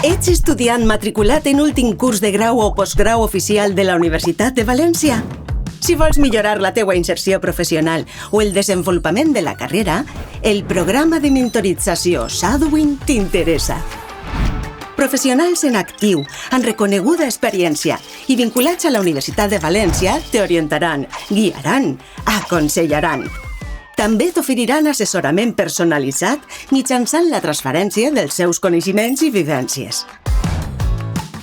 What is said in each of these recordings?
Ets estudiant matriculat en últim curs de grau o postgrau oficial de la Universitat de València? Si vols millorar la teua inserció professional o el desenvolupament de la carrera, el programa de mentorització Shadowing t'interessa. Professionals en actiu, amb reconeguda experiència i vinculats a la Universitat de València t'orientaran, guiaran, aconsellaran. També t'oferiran assessorament personalitzat mitjançant la transferència dels seus coneixements i vivències.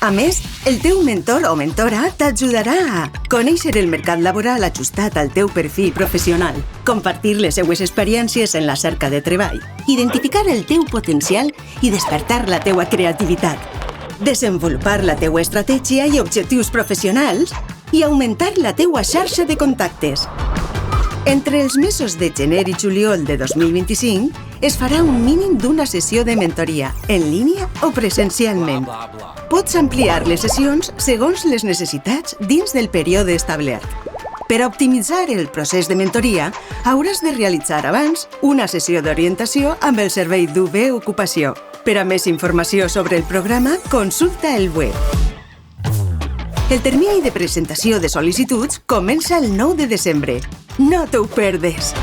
A més, el teu mentor o mentora t'ajudarà a conèixer el mercat laboral ajustat al teu perfil professional, compartir les seues experiències en la cerca de treball, identificar el teu potencial i despertar la teua creativitat, desenvolupar la teua estratègia i objectius professionals i augmentar la teua xarxa de contactes. Entre els mesos de gener i juliol de 2025 es farà un mínim d'una sessió de mentoria, en línia o presencialment. Pots ampliar les sessions segons les necessitats dins del període establert. Per a optimitzar el procés de mentoria, hauràs de realitzar abans una sessió d'orientació amb el servei d'UB Ocupació. Per a més informació sobre el programa, consulta el web. El termini de presentació de sol·licituds comença el 9 de desembre. No t'ho perdes!